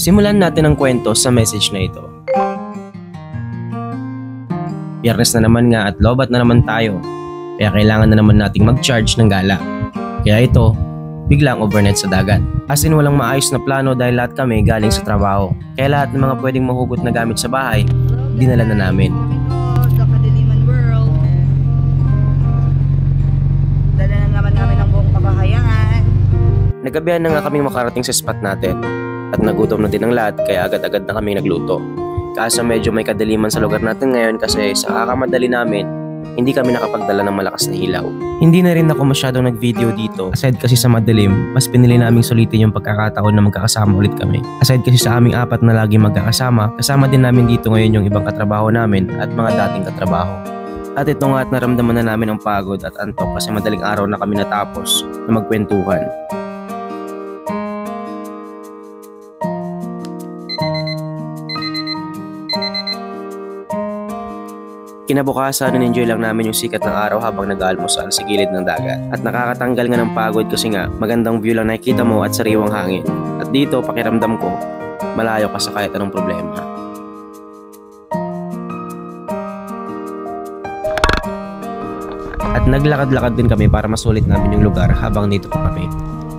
Simulan natin ang kwento sa message na ito. Biyernes na naman nga at lobat na naman tayo, kaya kailangan na naman nating mag-charge ng gala. Kaya ito, biglang overnight sa dagat. As in walang maayos na plano dahil lahat kami galing sa trabaho. Kaya lahat ng mga pwedeng mahugot na gamit sa bahay, dinala na namin. Sa Kadiliman World. Dala na naman namin ang buong kabahayan. Nagabihan na nga kaming makarating sa spot natin. At nagutom na din ang lahat kaya agad-agad na kaming nagluto. Kaso medyo may kadiliman sa lugar natin ngayon kasi sa kakamadali namin, hindi kami nakapagdala ng malakas na ilaw. Hindi na rin ako masyadong nag-video dito. Aside kasi sa madilim, mas pinili naming sulitin yung pagkakataon na magkakasama ulit kami. Aside kasi sa aming apat na laging magkakasama, kasama din namin dito ngayon yung ibang katrabaho namin at mga dating katrabaho. At ito nga at naramdaman na namin ang pagod at antok kasi madaling araw na kami natapos na magkwentuhan. Kinabukasan, enjoy lang namin yung sikat ng araw habang nag-aalmusal sa gilid ng dagat. At nakakatanggal nga ng pagod kasi nga magandang view lang nakikita mo at sariwang hangin. At dito, pakiramdam ko, malayo ka sa kahit anong problema. At naglakad-lakad din kami para masulit namin yung lugar habang dito pa kami.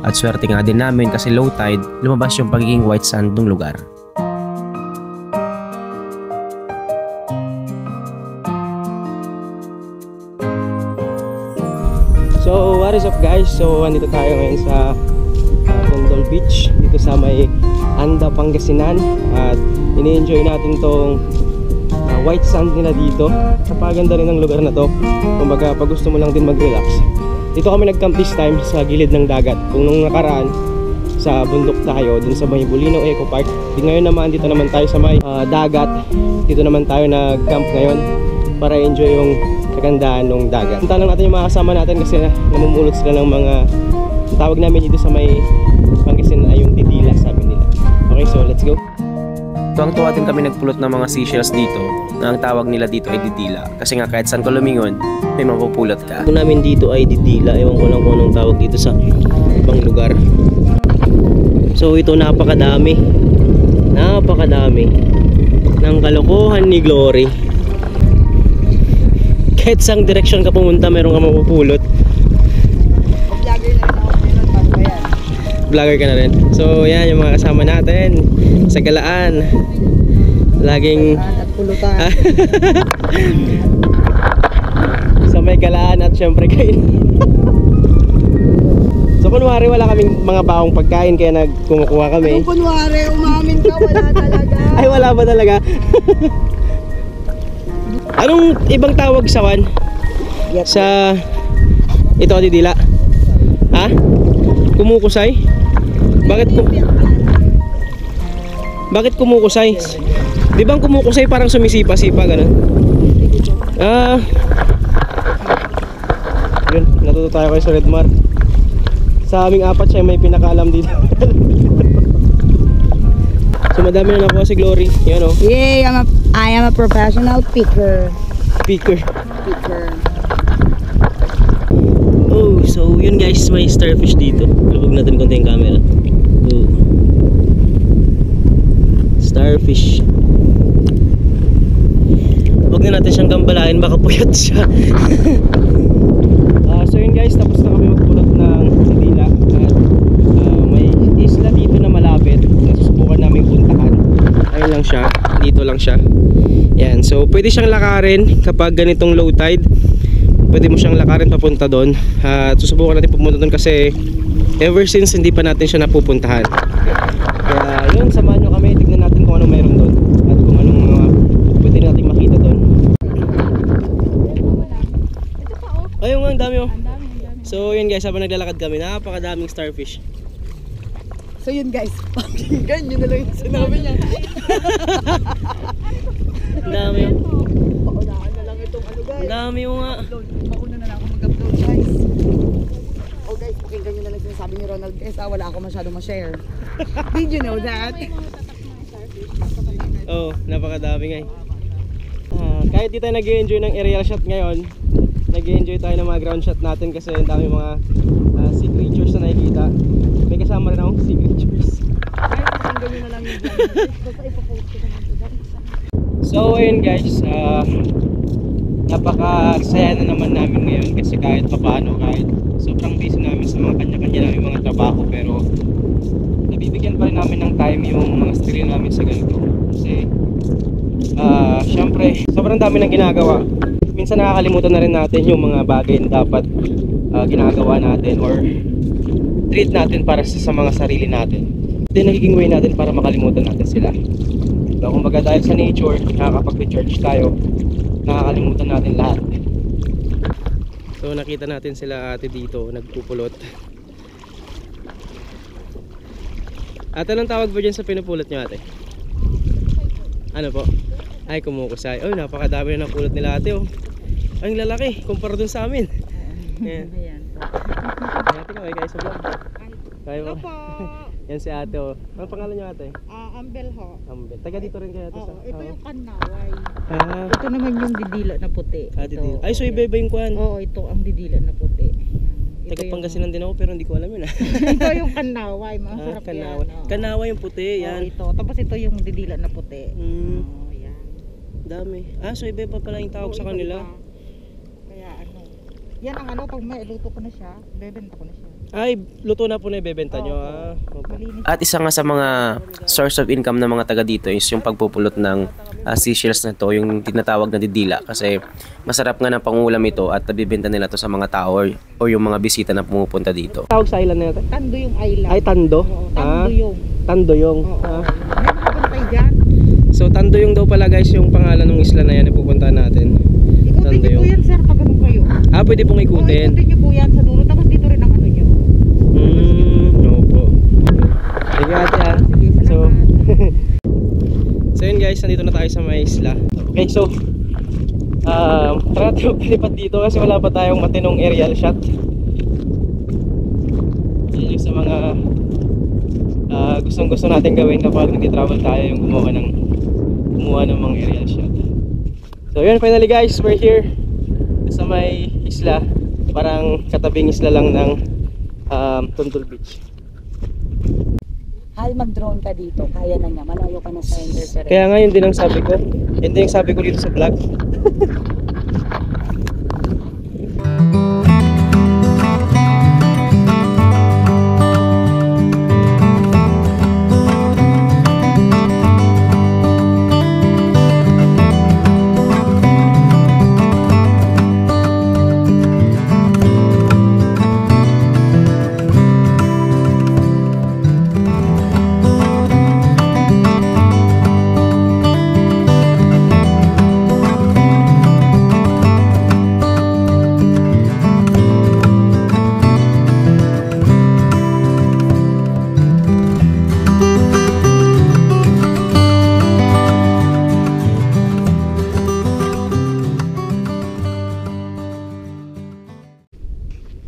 At swerte nga din namin kasi low tide, lumabas yung pagiging white sand ng lugar. So what is up guys? So andito tayo ngayon sa Bundol Beach dito sa may Anda, Pangasinan. At ini-enjoy natin tong white sand nila dito. Napaganda rin ang lugar na to. Kumbaga pag gusto mo lang din mag-relax, dito kami nag-camp this time sa gilid ng dagat. Kung nung nakaraan sa bundok tayo dun sa may Bulino Eco Park, ngayon naman dito naman tayo sa may dagat. Dito naman tayo nag-camp ngayon para enjoy yung kagandaan ng dagat. Punta lang natin yung mga kasama natin kasi namumulot sila ng mga tawag namin dito sa may Pangasinan ay yung didila, sabi nila. Okay, so let's go. Tuwang-tuwa din kami nagpulot ng mga seashells dito na ang tawag nila dito ay didila. Kasi nga kahit saan ka lumingon, may mapupulot ka. Kung namin dito ay didila, ewan ko lang kung anong tawag dito sa ibang lugar. So ito napakadami ng kalokohan ni Glory. Kahit sang direction ka pumunta, meron ka mapupulot. Vlogger na rin ako ngayon, paano ba yan? Vlogger ka na rin. So yan yung mga kasama natin sa galaan. Laging At pulutan. sa may galaan at syempre kain. So kunwari wala kaming mga baong pagkain kaya nagkumukuha kami. Anong kunwari, umamin ka, wala talaga. Ay wala ba talaga? Anong ibang tawag sa wan? Sa ito didila? Ha? Kumukusay? Bakit kumukusay? Di bang kumukusay parang sumisipa-sipa ganun? Yun, natuto tayo kayo sa Redmar. Sa aming apat siya may pinakaalam dito. So madami na nakuha si Glory. Yan o. Yay, I am a professional picker. Oh, so yun guys, may starfish dito. Lubog natin konti yung camera. Oh. Starfish. Huwag na natin siyang gambalain, baka puyat siya. So yun guys, tapos na kami magpulot ng dila. At may isla dito na malapit na susubukan namin puntahan. Ayun lang siya, dito lang siya. Yan, so pwede siyang lakarin kapag ganitong low tide. Pwede mo siyang lakarin papunta doon. At susubukan natin pumunta doon kasi ever since hindi pa natin siya napupuntahan. Kaya yun, samahan nyo kami, tignan natin kung anong meron doon at kung anong mga pwede natin makita doon. Ayun nga, ang dami oh. So yun guys, habang naglalakad kami, napakadaming starfish. So yun guys, pakinggan nyo na lang yung sinabi niya. Ang dami oh. Paunahan na lang itong ano guys. Ang dami oh nga. Mauna na lang ako mag-upload guys. Oh guys, pakinggan nyo na lang sinasabi ni Ronald guys. Wala ako masyadong ma-share. Did you know that? Oh, napakadami nga eh. Kahit di tayo nag-enjoy ng aerial shot ngayon, nag-enjoy tayo ng mga ground shot natin kasi ang dami mga sea creatures na nakikita. May kasama rin akong sea creatures. Kahit pakinggan nyo na lang yung vlog mo. Basta ipopost ko naman ito guys. So ayun guys, napakasaya na naman namin ngayon kasi kahit papaano, kahit sobrang busy namin sa mga kanya-kanya namin mga trabaho, pero nabibigyan pa rin namin ng time yung mga sarili namin sa ganito. Kasi syempre sobrang dami ng ginagawa. Minsan nakakalimutan na rin natin yung mga bagay na dapat ginagawa natin or treat natin para sa mga sarili natin. Ito yung nagiging way natin para makalimutan natin sila. So, kumbaga dahil sa nature, nakakapag-recharge tayo, nakakalimutan natin lahat. So nakita natin sila ate dito, nagpupulot. Ate, anong tawag ba dyan sa pinupulot nyo ate? Ano po? Ay, kumukusay. Oh, napakadami na napulot nila ate oh. Ay, ang lalaki, kumpara dun sa amin. Ayan. Ayan. Ate, kaway kayo sa vlog. Kaya mo? Opo. Yan si ate oh. Ano pangalan nyo ate? Ambel ho. Ambel. Taga dito rin kayo ate sa? Oo, ito yung kanaway. Ah, Ito naman yung didila na puti. dito. Ay, so iba-iba yung kwan. Oo, ito ang didila na puti. Ito Taga yung- Pangasinan din ako pero hindi ko alam yun ah. Ito yung kanaway, masarap Kanaway. yan. Oo. Kanaway yung puti, Oo, yan. ito. Tapos ito yung didila na puti. Hmm, Oo, yan. dami. Ah, so iba-iba pala yung tawag Oo, sa kanila. iba-iba. Kaya ano, yan ang ano, pag may luto ko na siya, bebenta ko na siya. Ay, luto na po na ibebenta nyo. Oo. Ah, opo. Malinis. At isa nga sa mga source of income ng mga taga dito is yung pagpupulot ng seashells na to, yung tinatawag na didila, kasi masarap nga ng pangulam ito at nabibenta nila to sa mga tao or yung mga bisita na pumupunta dito. Tawag sa island na yun? Tando yung island. Ay, Tando? Oo, tando yung. Tandoyong. Oo. Ah. May makapantay dyan. So, Tandoyong daw pala guys yung pangalan ng isla na yan na pupuntahan natin. Ikutin niyo po Tandoyong. yan sir, pag ganun kayo. Ah, pwede pong Oo, ikutin. ikutin niyo po yan sa dulo, tapos dito rin ang ano niyo. Opo. Sige ate ah. Sige, So, salamat. so yun guys, nandito na tayo sa may isla. Okay, so tara tayo palipat dito kasi wala pa tayong matinong aerial shot. Yan yung sa mga gustong gusto natin gawin kapag nag-travel tayo, yung gumawa ng mga aerial shot. So yun, finally guys, we're here sa may isla. Parang katabing isla lang ng Tundol Beach. Hal, mag-drone ka dito, kaya na niya, malayo ka na sa interference. Kaya nga yun din ang sabi ko. Yun din ang sabi ko dito sa vlog.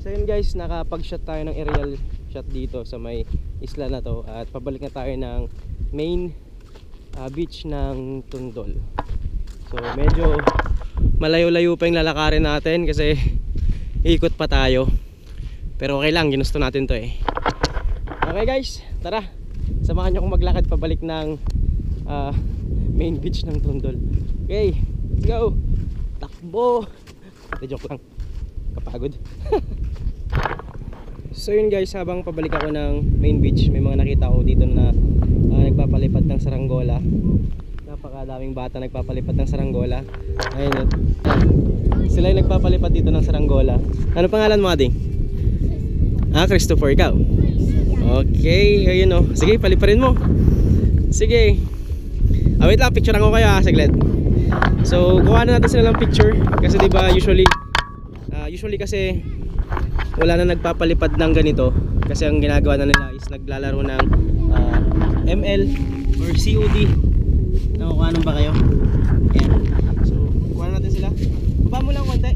So yun guys, nakapag-shot tayo ng aerial shot dito sa may isla na to at pabalik na tayo ng main beach ng Tundol. So medyo malayo-layo pa yung lalakarin natin kasi ikot pa tayo. Pero okay lang, ginusto natin to eh. Okay guys, tara. Samahan nyo akong maglakad pabalik ng main beach ng Tundol. Okay, let's go. Takbo. Joke lang. Kapagod. So yun guys, habang pabalik ako ng main beach, may mga nakita ko dito na nagpapalipad ng saranggola. Napakadaming bata nagpapalipad ng saranggola. Ayun yun. Sila yung nagpapalipad dito ng saranggola. Ano pangalan mo, Ading? Ah, Christopher, ikaw? Okay, ayun o. Sige, paliparin mo. Sige. Wait lang, picture ako kayo saglit. So, kuha na natin sila ng picture. Kasi diba usually kasi wala na nagpapalipad ng ganito kasi ang ginagawa na nila is naglalaro ng ML or COD. Nakukuha ba kayo? Ayan. So, kuha na natin sila. Baba mo lang konti.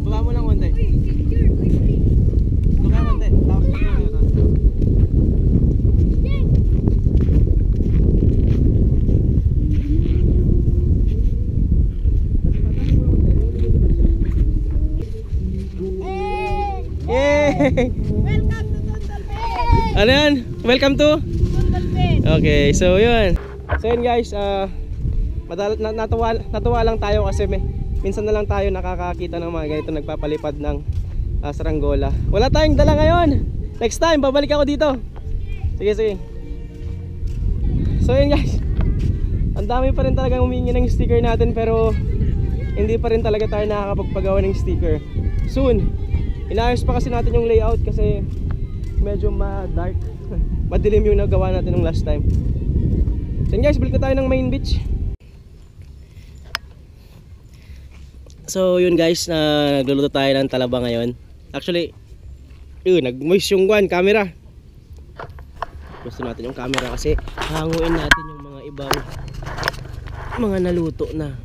Baba mo lang konti. Baba konti. Tapos picture nyo ito. Yay! Welcome to Tundol Beach! Ano yan? Welcome to? Okay, so yun. So yun guys, natuwa lang tayo kasi minsan na lang tayo nakakakita ng mga ganito nagpapalipad ng saranggola. Wala tayong dala ngayon. Next time, babalik ako dito. Sige. So yun guys, ang dami pa rin talagang humingi ng sticker natin pero hindi pa rin talaga tayo nakakapagpagawa ng sticker. Soon, inaayos pa kasi natin yung layout kasi medyo dark. Madilim yung nagawa natin ng last time. So guys, balik na tayo ng main beach. So yun guys, nagluluto tayo ng talaba ngayon. Actually, nag-moist yung camera. Gusto natin yung camera kasi hanguin natin yung mga ibang mga naluto na.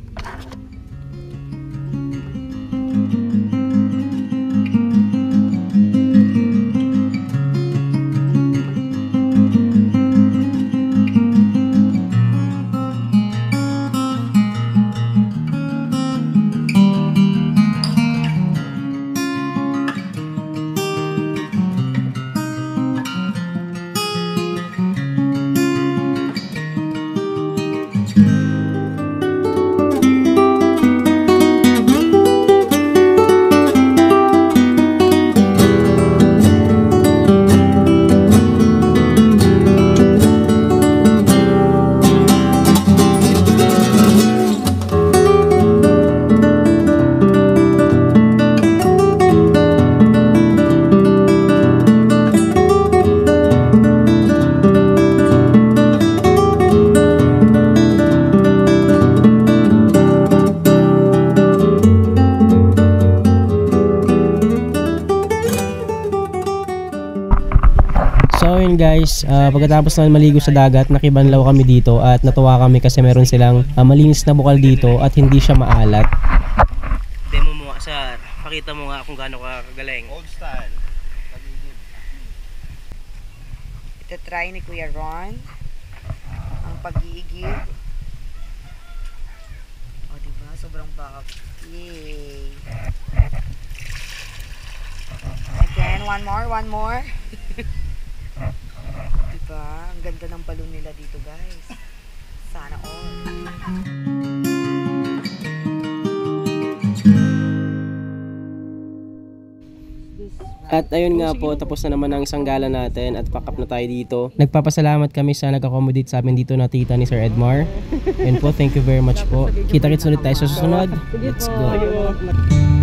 So yun guys, pagkatapos naman maligo sa dagat, nakibanlaw kami dito at natuwa kami kasi meron silang malinis na bukal dito at hindi siya maalat. Demo mo nga sir, pakita mo nga kung gaano ka kagaling. Old style. Ito try ni Kuya Ron ang pag-iigib. O diba, sobrang bakap. Yay! Again, one more. Diba? Ang ganda ng balon nila dito guys. Sana all. At ayun nga po, tapos na naman ang isang gala natin at pack up na tayo dito. Nagpapasalamat kami sa nag-accommodate sa amin dito na tita ni Sir Edmar. And po, thank you very much po. Kita-kits ulit tayo sa susunod. Let's go.